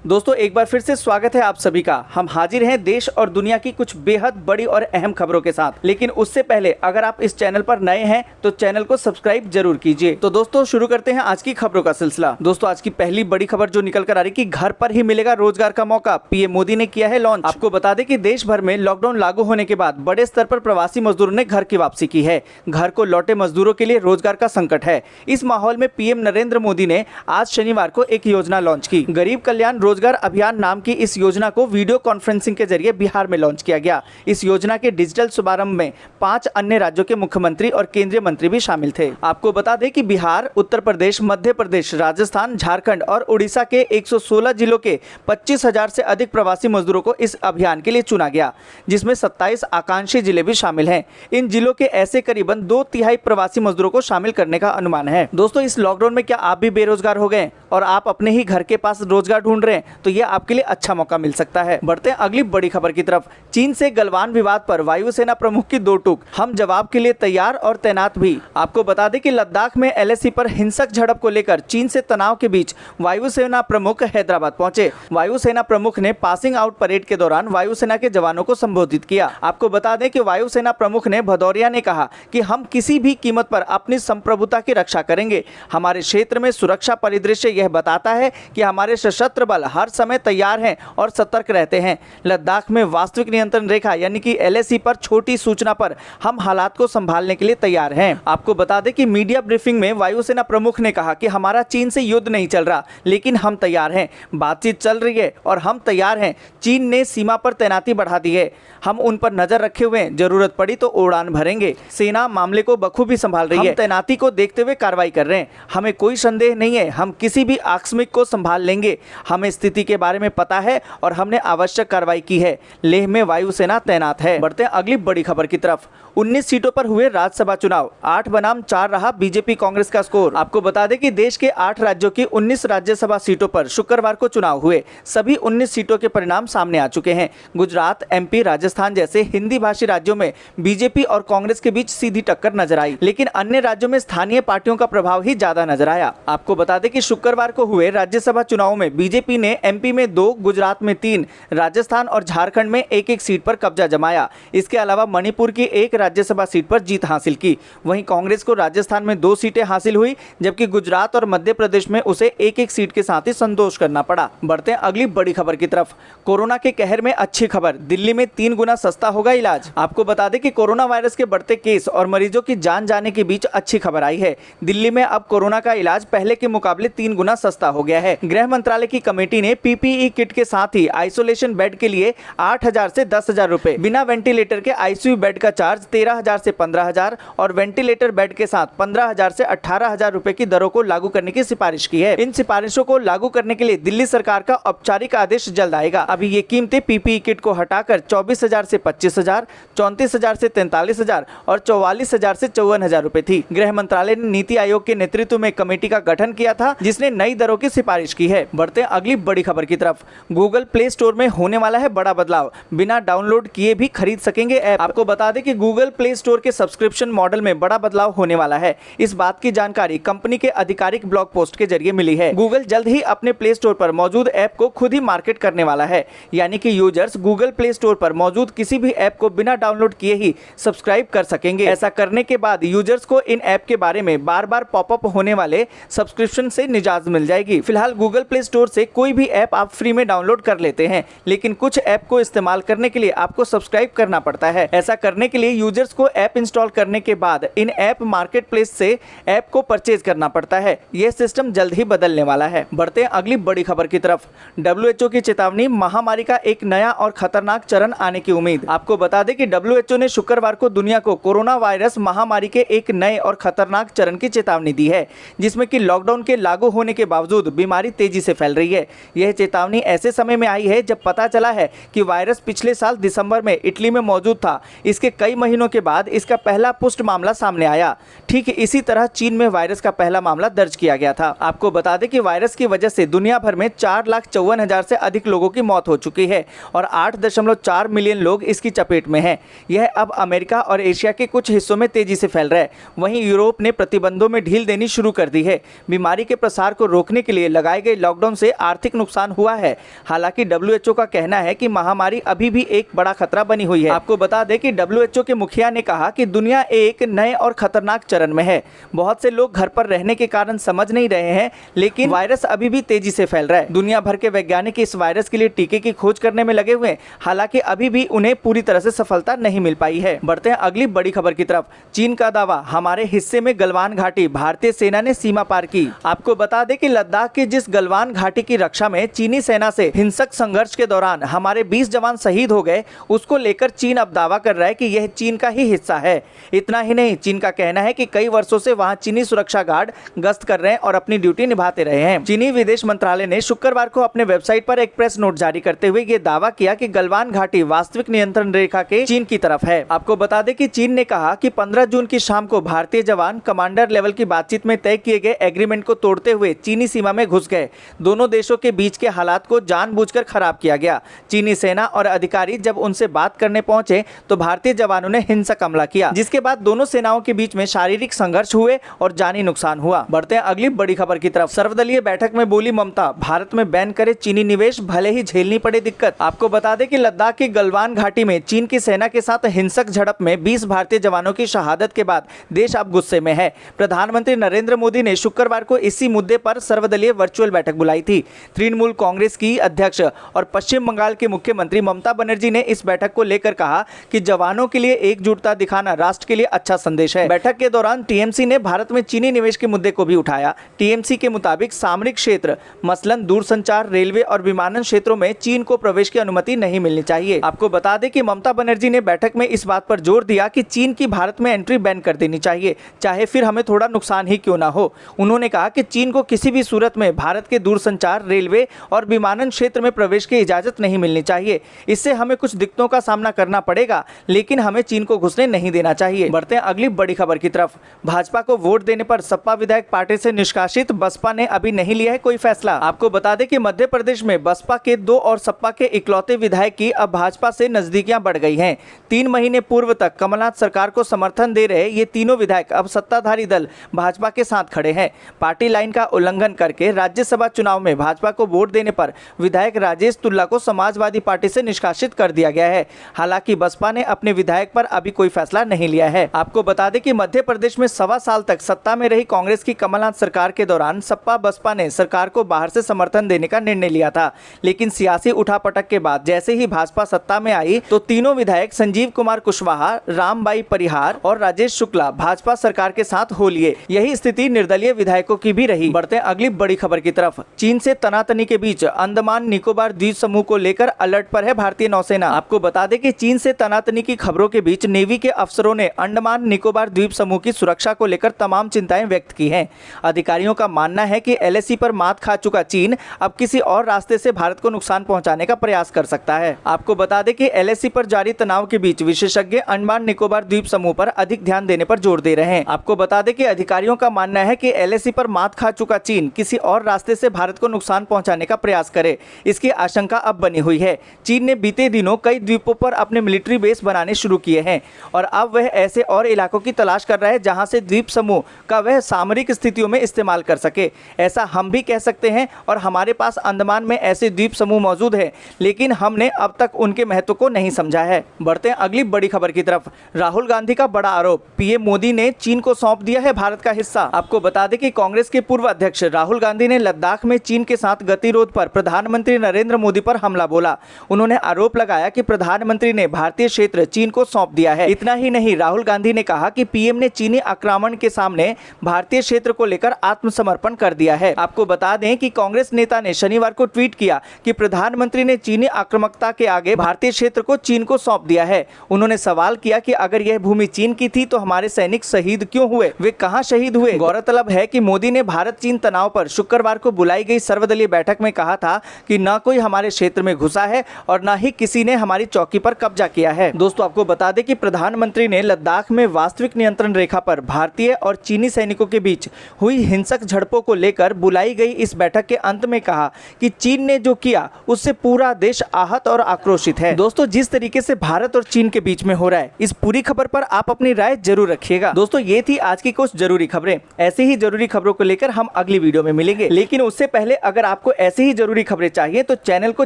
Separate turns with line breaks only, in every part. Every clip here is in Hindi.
दोस्तों एक बार फिर से स्वागत है आप सभी का। हम हाजिर हैं देश और दुनिया की कुछ बेहद बड़ी और अहम खबरों के साथ। लेकिन उससे पहले अगर आप इस चैनल पर नए हैं तो चैनल को सब्सक्राइब जरूर कीजिए। तो दोस्तों शुरू करते हैं आज की खबरों का सिलसिला। दोस्तों आज की पहली बड़ी खबर जो निकल कर आ रही कि घर पर ही मिलेगा रोजगार का मौका, पीएम मोदी ने किया है लॉन्च। आपको बता दें कि देश भर में लॉकडाउन लागू होने के बाद बड़े स्तर पर प्रवासी मजदूरों ने घर की वापसी की है। घर को लौटे मजदूरों के लिए रोजगार का संकट है। इस माहौल में पीएम नरेंद्र मोदी ने आज शनिवार को एक योजना लॉन्च की। गरीब कल्याण रोजगार अभियान नाम की इस योजना को वीडियो कॉन्फ्रेंसिंग के जरिए बिहार में लॉन्च किया गया। इस योजना के डिजिटल शुभारंभ में 5 अन्य राज्यों के मुख्यमंत्री और केंद्रीय मंत्री भी शामिल थे। आपको बता दें कि बिहार, उत्तर प्रदेश, मध्य प्रदेश, राजस्थान, झारखंड और उड़ीसा के 116 जिलों के 25,000 से अधिक प्रवासी मजदूरों को इस अभियान के लिए चुना गया, जिसमें 27 आकांक्षी जिले भी शामिल हैं। इन जिलों के ऐसे करीबन 2/3 प्रवासी मजदूरों को शामिल करने का अनुमान है। दोस्तों इस लॉकडाउन में क्या आप भी बेरोजगार हो गए और आप अपने ही घर के पास रोजगार ढूंढ रहे हैं तो ये आपके लिए अच्छा मौका मिल सकता है। बढ़ते हैं अगली बड़ी खबर की तरफ। चीन से गलवान विवाद पर वायुसेना प्रमुख की 2 टूक, हम जवाब के लिए तैयार और तैनात भी। आपको बता दें कि लद्दाख में LAC पर हिंसक झड़प को लेकर चीन से तनाव के बीच वायुसेना प्रमुख हैदराबाद पहुंचे। वायुसेना प्रमुख ने पासिंग आउट परेड के दौरान वायुसेना के जवानों को संबोधित किया। आपको बता दें कि वायुसेना प्रमुख ने भदौरिया ने कहा कि हम किसी भी कीमत पर अपनी संप्रभुता की रक्षा करेंगे। हमारे क्षेत्र में सुरक्षा परिदृश्य यह बताता है कि हमारे सशस्त्र बल हर समय तैयार हैं और सतर्क रहते हैं। लद्दाख में वास्तविक नियंत्रण रेखा यानी कि LAC पर छोटी सूचना पर हम हालात को संभालने के लिए तैयार हैं। आपको बता दें कि मीडिया ब्रीफिंग में वायुसेना प्रमुख ने कहा कि हमारा चीन से युद्ध नहीं चल रहा, लेकिन हम तैयार हैं। बातचीत चल रही है और हम तैयार हैं। चीन ने सीमा पर तैनाती बढ़ा दी है, हम उन पर नजर रखे हुए हैं, जरूरत पड़ी तो उड़ान भरेंगे। सेना मामले को बखूबी संभाल रही है, तैनाती को देखते हुए कार्रवाई कर रहे हैं। हमें कोई संदेह नहीं है, हम किसी भी आकस्मिक को संभाल लेंगे। हमें स्थिति के बारे में पता है और हमने आवश्यक कार्रवाई की है। लेह में वायुसेना तैनात है। बढ़ते हैं अगली बड़ी खबर की तरफ। 19 सीटों पर हुए राज्यसभा चुनाव, 8 बनाम 4 रहा बीजेपी कांग्रेस का स्कोर। आपको बता दें कि देश के 8 राज्यों की 19 राज्यसभा सीटों पर शुक्रवार को चुनाव हुए। सभी 19 सीटों के परिणाम सामने आ चुके हैं। गुजरात, MP, राजस्थान जैसे हिंदी भाषी राज्यों में बीजेपी और कांग्रेस के बीच सीधी टक्कर नजर आई, लेकिन अन्य राज्यों में स्थानीय पार्टियों का प्रभाव ही ज्यादा नजर आया। आपको बता दें कि शुक्रवार को हुए राज्यसभा चुनाव में बीजेपी ने MP में 2, गुजरात में 3, राजस्थान और झारखंड में 1-1 सीट पर कब्जा जमाया। इसके अलावा मणिपुर की 1 राज्यसभा सीट पर जीत हासिल की। वहीं कांग्रेस को राजस्थान में 2 सीटें हासिल हुई, जबकि गुजरात और मध्य प्रदेश में उसे 1-1 सीट के साथ ही संतोष करना पड़ा। बढ़ते हैं अगली बड़ी खबर की तरफ। कोरोना के कहर में अच्छी खबर, दिल्ली में 3 गुना सस्ता होगा इलाज। आपको बता दें कि कोरोना वायरस के बढ़ते केस और मरीजों की जान जाने के बीच अच्छी खबर आई है। दिल्ली में अब कोरोना का इलाज पहले के मुकाबले 3 गुना सस्ता हो गया है। गृह मंत्रालय की कमेटी ने PPE किट के साथ ही आइसोलेशन बेड के लिए 8,000 से 10,000 रुपए, बिना वेंटिलेटर के ICU बेड का चार्ज 13,000 से 15,000 और वेंटिलेटर बेड के साथ 15,000 से 18,000 रुपए की दरों को लागू करने की सिफारिश की है। इन सिफारिशों को लागू करने के लिए दिल्ली सरकार का औपचारिक आदेश जल्द आएगा। अभी ये कीमतें PPE किट को हटाकर 24,000 से 25,000, 34,000 से 43,000 और 44,000 से 54,000 रुपए थी। गृह मंत्रालय ने नीति आयोग के नेतृत्व में कमेटी का गठन किया था, जिसने नई दरों की सिफारिश की है। बढ़ते हैं अगली बड़ी खबर की तरफ। गूगल प्ले स्टोर में होने वाला है बड़ा बदलाव, बिना डाउनलोड किए भी खरीद सकेंगे ऐप। आपको बता दें कि गूगल प्ले स्टोर के सब्सक्रिप्शन मॉडल में बड़ा बदलाव होने वाला है। इस बात की जानकारी कंपनी के आधिकारिक ब्लॉग पोस्ट के जरिए मिली है। गूगल जल्द ही अपने प्ले स्टोर पर मौजूद ऐप को खुद ही मार्केट करने वाला है, यानी कि यूजर्स गूगल प्ले स्टोर पर मौजूद किसी भी ऐप को बिना डाउनलोड किए ही सब्सक्राइब कर सकेंगे। ऐसा करने के बाद यूजर्स को इन ऐप के बारे में बार-बार पॉपअप होने वाले सब्सक्रिप्शन से निजात मिल जाएगी। फिलहाल गूगल प्ले स्टोर से कोई भी ऐप आप फ्री में डाउनलोड कर लेते हैं, लेकिन कुछ ऐप को इस्तेमाल करने के लिए आपको सब्सक्राइब करना पड़ता है। ऐसा करने के लिए यूजर्स को ऐप इंस्टॉल करने के बाद इन ऐप मार्केट प्लेस से ऐप को परचेज करना पड़ता है। यह सिस्टम जल्द ही बदलने वाला है। बढ़ते हैं अगली बड़ी खबर की तरफ। WHO की चेतावनी, महामारी का एक नया और खतरनाक चरण आने की उम्मीद। आपको बता दें कि WHO ने शुक्रवार को दुनिया को कोरोना वायरस महामारी के एक नए और खतरनाक चरण की चेतावनी दी है, जिसमें कि लॉकडाउन के लागू होने के बावजूद बीमारी तेजी से फैल रही है। यह चेतावनी ऐसे समय में आई है जब पता चला है कि वायरस पिछले साल दिसंबर में इटली में मौजूद था। इसके कई महीनों के बाद इसका पहला पुष्ट मामला सामने आया। ठीक इसी तरह चीन में वायरस का पहला मामला दर्ज किया गया था। आपको बता दें कि वायरस की वजह से दुनिया भर में 4,54,000 से अधिक लोगों की मौत हो चुकी है और 8.4 मिलियन लोग इसकी चपेट में हैं। यह अब अमेरिका और एशिया के कुछ हिस्सों में तेजी से फैल रहा है। वहीं यूरोप ने प्रतिबंधों में ढील देनी शुरू कर दी है। बीमारी के प्रसार को रोकने के लिए लगाए गए लॉकडाउन से आर्थिक आर्थिक नुकसान हुआ है। हालांकि WHO का कहना है कि महामारी अभी भी एक बड़ा खतरा बनी हुई है। आपको बता दें कि WHO के मुखिया ने कहा कि दुनिया एक नए और खतरनाक चरण में है। बहुत से लोग घर पर रहने के कारण समझ नहीं रहे हैं, लेकिन वायरस अभी भी तेजी से फैल रहा है। दुनिया भर के वैज्ञानिक इस वायरस के लिए टीके की खोज करने में लगे हुए हैं। हालांकि अभी भी उन्हें पूरी तरह से सफलता नहीं मिल पाई है। बढ़ते हैं अगली बड़ी खबर की तरफ। चीन का दावा, हमारे हिस्से में गलवान घाटी, भारतीय सेना ने सीमा पार की। आपको बता दें कि लद्दाख की जिस गलवान घाटी की रक्षा में चीनी सेना से हिंसक संघर्ष के दौरान हमारे 20 जवान शहीद हो गए, उसको लेकर चीन अब दावा कर रहा है कि यह चीन का ही हिस्सा है। इतना ही नहीं, चीन का कहना है कि कई वर्षों से वहां चीनी सुरक्षा गार्ड गश्त कर रहे हैं और अपनी ड्यूटी निभाते रहे हैं। चीनी विदेश मंत्रालय ने शुक्रवार को अपने वेबसाइट पर एक प्रेस नोट जारी करते हुए ये दावा किया कि गलवान घाटी वास्तविक नियंत्रण रेखा के चीन की तरफ है। आपको बता दें कि चीन ने कहा कि 15 जून की शाम को भारतीय जवान कमांडर लेवल की बातचीत में तय किए गए एग्रीमेंट को तोड़ते हुए चीनी सीमा में घुस गए। दोनों देशों के बीच के हालात को जानबूझकर खराब किया गया। चीनी सेना और अधिकारी जब उनसे बात करने पहुंचे तो भारतीय जवानों ने हिंसक हमला किया, जिसके बाद दोनों सेनाओं के बीच में शारीरिक संघर्ष हुए और जानी नुकसान हुआ। बढ़ते हैं अगली बड़ी खबर की तरफ। सर्वदलीय बैठक में बोली ममता, भारत में बैन करे चीनी निवेश, भले ही झेलनी पड़े दिक्कत। आपको बता दें कि लद्दाख की गलवान घाटी में चीन की सेना के साथ हिंसक झड़प में 20 भारतीय जवानों की शहादत के बाद देश अब गुस्से में है। प्रधानमंत्री नरेंद्र मोदी ने शुक्रवार को इसी मुद्दे पर सर्वदलीय वर्चुअल बैठक बुलाई थी। तृणमूल कांग्रेस की अध्यक्ष और पश्चिम बंगाल के मुख्यमंत्री ममता बनर्जी ने इस बैठक को लेकर कहा कि जवानों के लिए एकजुटता दिखाना राष्ट्र के लिए अच्छा संदेश है। बैठक के दौरान टीएमसी ने भारत में चीनी निवेश के मुद्दे को भी उठाया। टीएमसी के मुताबिक सामरिक क्षेत्र मसलन दूरसंचार, रेलवे और विमानन क्षेत्रों में चीन को प्रवेश की अनुमति नहीं मिलनी चाहिए। आपको बता दें कि ममता बनर्जी ने बैठक में इस बात पर जोर दिया कि चीन की भारत में एंट्री बैन कर देनी चाहिए, चाहे फिर हमें थोड़ा नुकसान ही क्यों ना हो। उन्होंने कहा कि चीन को किसी भी सूरत में भारत के दूरसंचार, रेलवे और विमानन क्षेत्र में प्रवेश की इजाजत नहीं मिलनी चाहिए। इससे हमें कुछ दिक्कतों का सामना करना पड़ेगा, लेकिन हमें चीन को घुसने नहीं देना चाहिए। बढ़ते हैं अगली बड़ी खबर की तरफ। भाजपा को वोट देने पर सपा विधायक पार्टी से निष्कासित, बसपा ने अभी नहीं लिया है कोई फैसला। आपको बता दें कि मध्य प्रदेश में बसपा के 2 और सपा के इकलौते विधायक की अब भाजपा से नजदीकियां बढ़ गई हैं। 3 महीने पूर्व तक कमलनाथ सरकार को समर्थन दे रहे ये तीनों विधायक अब सत्ताधारी दल भाजपा के साथ खड़े हैं। पार्टी लाइन का उल्लंघन करके राज्यसभा चुनाव में भाजपा को वोट देने पर विधायक राजेश तुल्ला को समाजवादी पार्टी से निष्कासित कर दिया गया है। हालांकि बसपा ने अपने विधायक पर अभी कोई फैसला नहीं लिया है। आपको बता दें कि मध्य प्रदेश में 1.25 साल तक सत्ता में रही कांग्रेस की कमलनाथ सरकार के दौरान सपा बसपा ने सरकार को बाहर से समर्थन देने का निर्णय लिया था, लेकिन सियासी उठापटक के बाद जैसे ही भाजपा सत्ता में आई तो तीनों विधायक संजीव कुमार कुशवाहा, रामबाई परिहार और राजेश शुक्ला भाजपा सरकार के साथ हो लिए। यही स्थिति निर्दलीय विधायकों की भी रही। बढ़ते हैं अगली बड़ी खबर की तरफ। चीन से तनातनी के बीच अंडमान निकोबार द्वीप समूह को लेकर अलर्ट पर है भारतीय नौसेना। आपको बता दें कि चीन से तनातनी की खबरों के बीच नेवी के अफसरों ने अंडमान निकोबार द्वीप समूह की सुरक्षा को लेकर तमाम चिंताएं व्यक्त की हैं। अधिकारियों का मानना है कि एलएसी पर मात खा चुका चीन अब किसी और रास्ते से भारत को नुकसान पहुंचाने का प्रयास कर सकता है। आपको बता दें कि एलएसी पर जारी तनाव के बीच विशेषज्ञ अंडमान निकोबार द्वीप समूह पर अधिक ध्यान देने पर जोर दे रहे हैं। आपको बता दें कि अधिकारियों का मानना है कि एलएसी पर मात खा चुका चीन किसी और रास्ते से भारत को नुकसान पहुंचाने का प्रयास करे, इसकी आशंका अब बनी हुई है। चीन ने बीते दिनों कई द्वीपों पर अपने मिलिट्री बेस बनाने शुरू किए हैं और अब वह ऐसे और इलाकों की तलाश कर रहा है जहां से द्वीप समूह का वह सामरिक स्थितियों में इस्तेमाल कर सके। ऐसा हम भी कह सकते हैं और हमारे पास अंडमान में ऐसे द्वीप समूह मौजूद है, लेकिन हमने अब तक उनके महत्व को नहीं समझा है। बढ़ते हैं अगली बड़ी खबर की तरफ। राहुल गांधी का बड़ा आरोप, पीएम मोदी ने चीन को सौंप दिया है भारत का हिस्सा। आपको बता दें कि कांग्रेस के पूर्व अध्यक्ष राहुल गांधी ने लद्दाख में चीन के साथ गतिरोध पर प्रधानमंत्री नरेंद्र मोदी पर हमला बोला। उन्होंने आरोप लगाया कि प्रधानमंत्री ने भारतीय क्षेत्र चीन को सौंप दिया है। इतना ही नहीं, राहुल गांधी ने कहा कि पीएम ने चीनी आक्रमण के सामने भारतीय क्षेत्र को लेकर आत्मसमर्पण कर दिया है। आपको बता दें कि कांग्रेस नेता ने शनिवार को ट्वीट किया कि प्रधानमंत्री ने चीनी आक्रामकता के आगे भारतीय क्षेत्र को चीन को सौंप दिया है। उन्होंने सवाल किया कि अगर यह भूमि चीन की थी तो हमारे सैनिक शहीद क्यों हुए, वे कहां शहीद हुए। गौरतलब है कि मोदी ने भारत चीन तनाव पर शुक्रवार को बुलाई गई सर्वदलीय बैठक में कहा था कि न कोई हमारे क्षेत्र में घुसा है और न ही किसी ने हमारी चौकी पर कब्जा किया है। दोस्तों, आपको बता दें कि प्रधानमंत्री ने लद्दाख में वास्तविक नियंत्रण रेखा पर भारतीय और चीनी सैनिकों के बीच हुई हिंसक झड़पों को लेकर बुलाई गई इस बैठक के अंत में कहा कि चीन ने जो किया उससे पूरा देश आहत और आक्रोशित है। दोस्तों, जिस तरीके से भारत और चीन के बीच में हो रहा है, इस पूरी खबर पर आप अपनी राय जरूर रखिएगा। दोस्तों, ये थी आज की कुछ जरूरी खबरें। ऐसे ही जरूरी खबरों को लेकर हम अगली वीडियो में मिलेंगे, लेकिन उससे पहले अगर आप आपको ऐसी ही जरूरी खबरें चाहिए तो चैनल को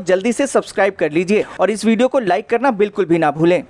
जल्दी से सब्सक्राइब कर लीजिए और इस वीडियो को लाइक करना बिल्कुल भी ना भूलें।